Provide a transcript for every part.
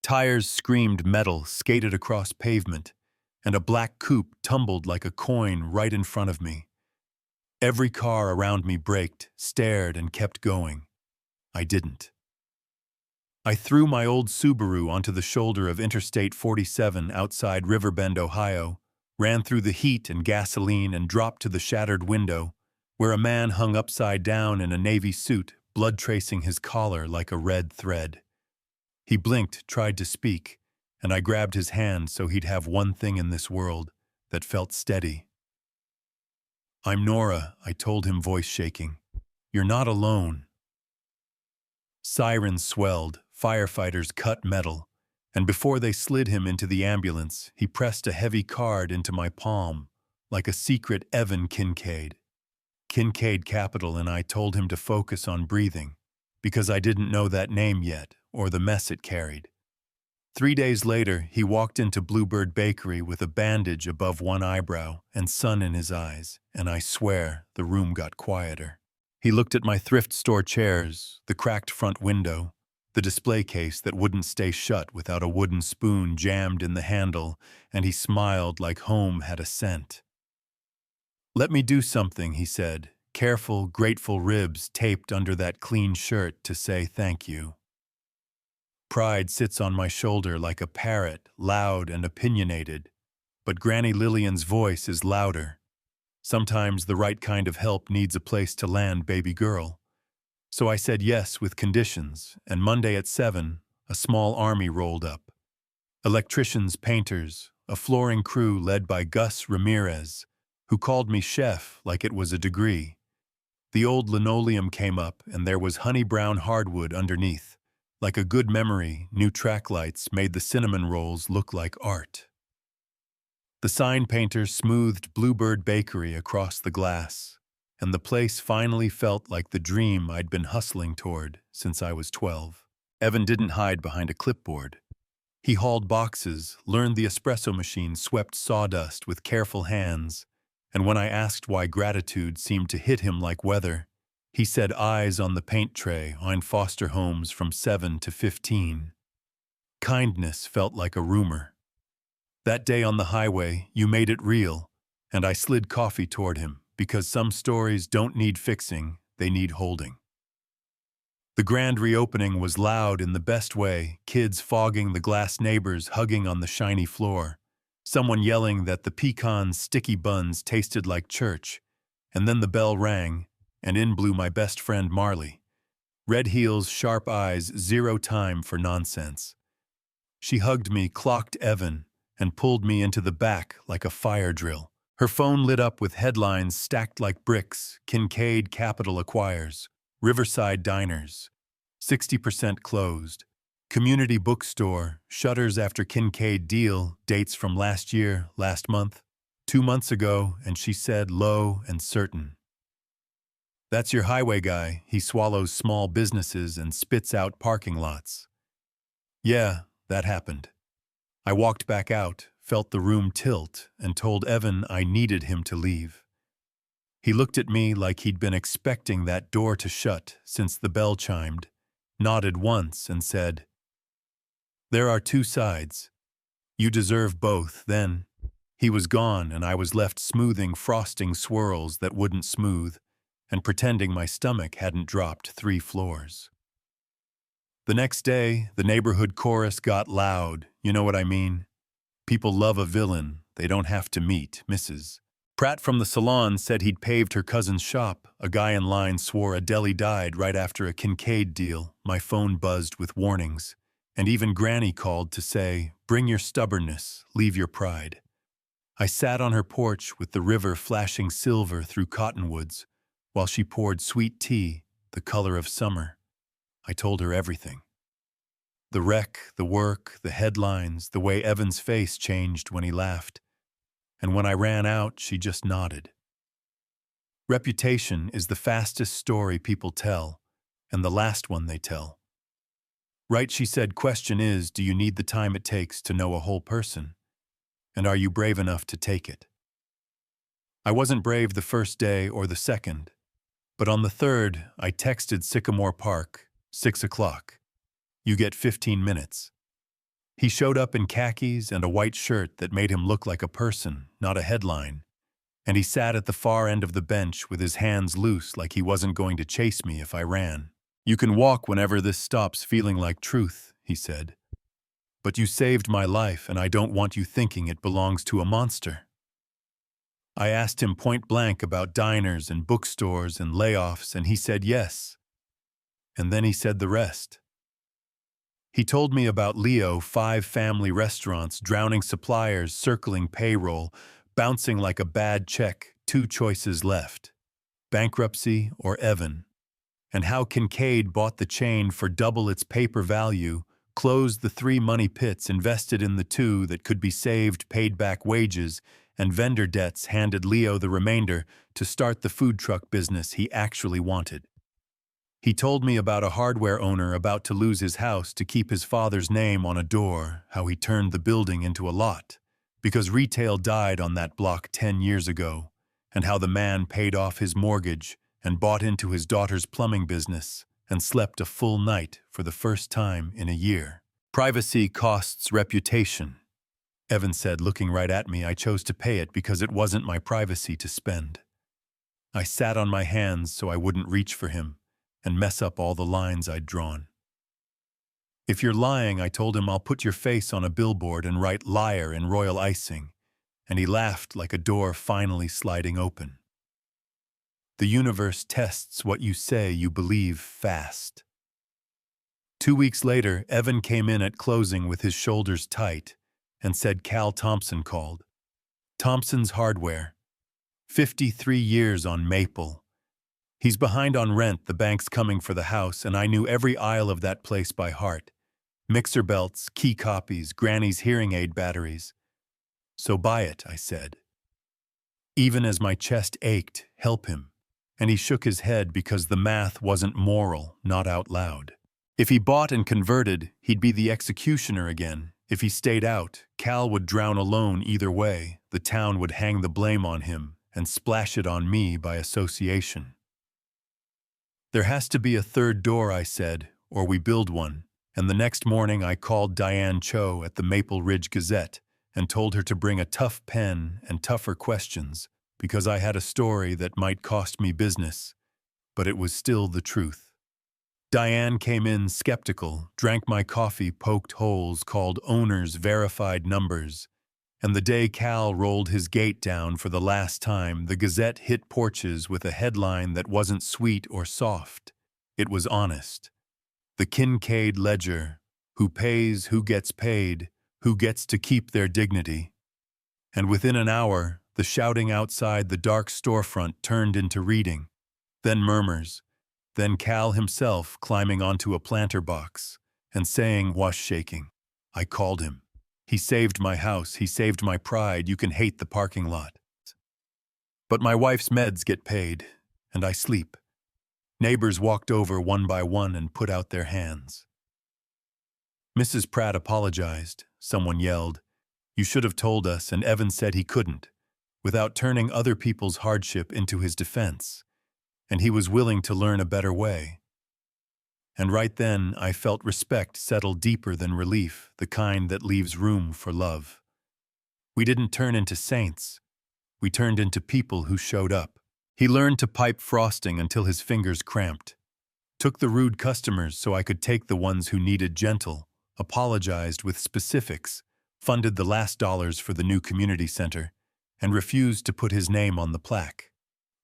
Tires screamed metal, skated across pavement, and a black coupe tumbled like a coin right in front of me. Every car around me braked, stared, and kept going. I didn't. I threw my old Subaru onto the shoulder of Interstate 47 outside Riverbend, Ohio, ran through the heat and gasoline and dropped to the shattered window, where a man hung upside down in a navy suit, blood tracing his collar like a red thread. He blinked, tried to speak, and I grabbed his hand so he'd have one thing in this world that felt steady. "I'm Nora," I told him, voice shaking. "You're not alone." Sirens swelled, firefighters cut metal, and before they slid him into the ambulance, he pressed a heavy card into my palm, like a secret Evan Kincaid. Kincaid Capital, and I told him to focus on breathing, because I didn't know that name yet, or the mess it carried. 3 days later, he walked into Bluebird Bakery with a bandage above one eyebrow and sun in his eyes, and I swear the room got quieter. He looked at my thrift store chairs, the cracked front window, the display case that wouldn't stay shut without a wooden spoon jammed in the handle, and he smiled like home had a scent. "Let me do something," he said, careful, grateful ribs taped under that clean shirt to say thank you. Pride sits on my shoulder like a parrot, loud and opinionated, but Granny Lillian's voice is louder. Sometimes the right kind of help needs a place to land, baby girl. So I said yes with conditions, and Monday at 7, a small army rolled up. Electricians, painters, a flooring crew led by Gus Ramirez, who called me chef like it was a degree. The old linoleum came up, and there was honey-brown hardwood underneath. Like a good memory, new track lights made the cinnamon rolls look like art. The sign painter smoothed Bluebird Bakery across the glass, and the place finally felt like the dream I'd been hustling toward since I was 12. Evan didn't hide behind a clipboard. He hauled boxes, learned the espresso machine swept sawdust with careful hands, and when I asked why gratitude seemed to hit him like weather, he said eyes on the paint tray on foster homes from 7 to 15. Kindness felt like a rumor. That day on the highway, you made it real, and I slid coffee toward him, because some stories don't need fixing, they need holding. The grand reopening was loud in the best way, kids fogging the glass, neighbors hugging on the shiny floor, someone yelling that the pecan sticky buns tasted like church, and then the bell rang, and in blew my best friend Marley. Red heels, sharp eyes, zero time for nonsense. She hugged me, clocked Evan, and pulled me into the back like a fire drill. Her phone lit up with headlines stacked like bricks: Kincaid Capital acquires, Riverside Diners, 60% closed, community bookstore, shutters after Kincaid deal, dates from last year, last month, 2 months ago, and she said low and certain. "That's your highway guy. He swallows small businesses and spits out parking lots." Yeah, that happened. I walked back out, felt the room tilt, and told Evan I needed him to leave. He looked at me like he'd been expecting that door to shut since the bell chimed, nodded once, and said, "There are two sides. You deserve both." Then he was gone, and I was left smoothing frosting swirls that wouldn't smooth, and pretending my stomach hadn't dropped 3 floors. The next day, the neighborhood chorus got loud, you know what I mean? People love a villain, they don't have to meet, Mrs. Pratt from the salon said he'd paved her cousin's shop. A guy in line swore a deli died right after a Kincaid deal. My phone buzzed with warnings, and even Granny called to say, "Bring your stubbornness, leave your pride." I sat on her porch with the river flashing silver through cottonwoods, while she poured sweet tea, the color of summer. I told her everything. The wreck, the work, the headlines, the way Evan's face changed when he laughed. And when I ran out, she just nodded. Reputation is the fastest story people tell, and the last one they tell. Right, she said, question is, do you need the time it takes to know a whole person? And are you brave enough to take it? I wasn't brave the first day or the second. But on the third, I texted Sycamore Park, 6 o'clock. You get 15 minutes. He showed up in khakis and a white shirt that made him look like a person, not a headline, and he sat at the far end of the bench with his hands loose like he wasn't going to chase me if I ran. "You can walk whenever this stops feeling like truth," he said. "But you saved my life, and I don't want you thinking it belongs to a monster." I asked him point blank about diners and bookstores and layoffs, and he said yes. And then he said the rest. He told me about Leo, 5 family restaurants, drowning suppliers, circling payroll, bouncing like a bad check, 2 choices left: bankruptcy or Evan. And how Kincaid bought the chain for double its paper value, closed the 3 money pits, invested in the 2 that could be saved, paid back wages, and vendor debts, handed Leo the remainder to start the food truck business he actually wanted. He told me about a hardware owner about to lose his house to keep his father's name on a door, how he turned the building into a lot, because retail died on that block 10 years ago, and how the man paid off his mortgage and bought into his daughter's plumbing business and slept a full night for the first time in a year. "Privacy costs reputation," Evan said, looking right at me. I chose to pay it because it wasn't my privacy to spend. I sat on my hands so I wouldn't reach for him and mess up all the lines I'd drawn. "If you're lying," I told him, "I'll put your face on a billboard and write 'liar' in royal icing." And he laughed like a door finally sliding open. The universe tests what you say you believe fast. 2 weeks later, Evan came in at closing with his shoulders tight and said Cal Thompson called. Thompson's Hardware. 53 years on Maple. He's behind on rent, the bank's coming for the house, and I knew every aisle of that place by heart. Mixer belts, key copies, Granny's hearing aid batteries. "So buy it," I said. Even as my chest ached, "Help him." And he shook his head because the math wasn't moral, not out loud. If he bought and converted, he'd be the executioner again. If he stayed out, Cal would drown alone either way. The town would hang the blame on him and splash it on me by association. "There has to be a third door," I said, "or we build one." And the next morning I called Diane Cho at the Maple Ridge Gazette and told her to bring a tough pen and tougher questions, because I had a story that might cost me business, but it was still the truth. Diane came in skeptical, drank my coffee, poked holes, called owners, verified numbers. And the day Cal rolled his gate down for the last time, the Gazette hit porches with a headline that wasn't sweet or soft. It was honest. "The Kincaid Ledger. Who pays, who gets paid, who gets to keep their dignity." And within an hour, the shouting outside the dark storefront turned into reading, then murmurs, then Cal himself climbing onto a planter box and saying, "Was shaking." I called him. "He saved my house, he saved my pride, you can hate the parking lot. But my wife's meds get paid, and I sleep." Neighbors walked over one by one and put out their hands. Mrs. Pratt apologized. Someone yelled, "You should have told us," and Evan said he couldn't, without turning other people's hardship into his defense, and he was willing to learn a better way. And right then, I felt respect settle deeper than relief, the kind that leaves room for love. We didn't turn into saints. We turned into people who showed up. He learned to pipe frosting until his fingers cramped, took the rude customers so I could take the ones who needed gentle, apologized with specifics, funded the last dollars for the new community center, and refused to put his name on the plaque.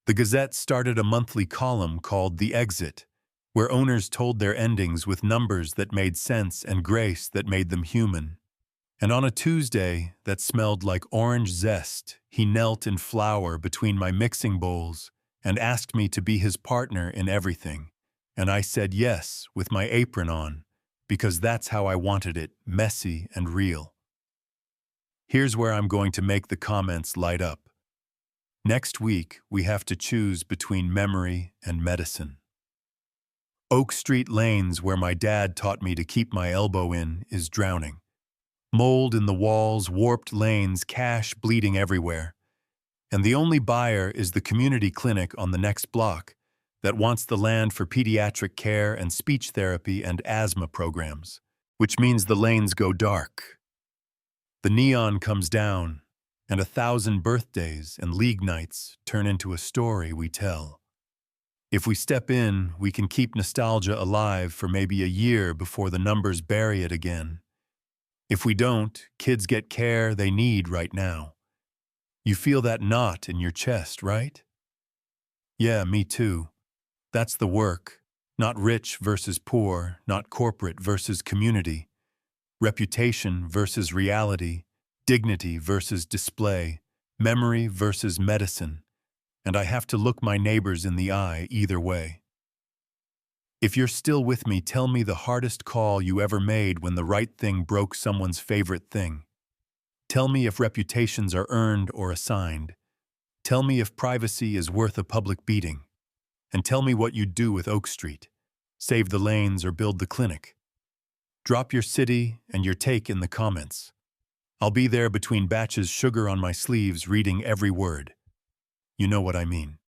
The Gazette started a monthly column called The Exit, where owners told their endings with numbers that made sense and grace that made them human. And on a Tuesday that smelled like orange zest, he knelt in flour between my mixing bowls and asked me to be his partner in everything. And I said yes with my apron on, because that's how I wanted it, messy and real. Here's where I'm going to make the comments light up. Next week, we have to choose between memory and medicine. Oak Street Lanes, where my dad taught me to keep my elbow in, is drowning. Mold in the walls, warped lanes, cash bleeding everywhere. And the only buyer is the community clinic on the next block that wants the land for pediatric care and speech therapy and asthma programs. which means the lanes go dark. The neon comes down, and 1,000 birthdays and league nights turn into a story we tell. If we step in, we can keep nostalgia alive for maybe a year before the numbers bury it again. If we don't, kids get care they need right now. You feel that knot in your chest, right? Yeah, me too. That's the work. Not rich versus poor, not corporate versus community. Reputation versus reality. Dignity versus display. Memory versus medicine. And I have to look my neighbors in the eye either way. If you're still with me, tell me the hardest call you ever made when the right thing broke someone's favorite thing. Tell me if reputations are earned or assigned. Tell me if privacy is worth a public beating. And tell me what you'd do with Oak Street. Save the lanes or build the clinic. Drop your city and your take in the comments. I'll be there between batches, sugar on my sleeves, reading every word. You know what I mean.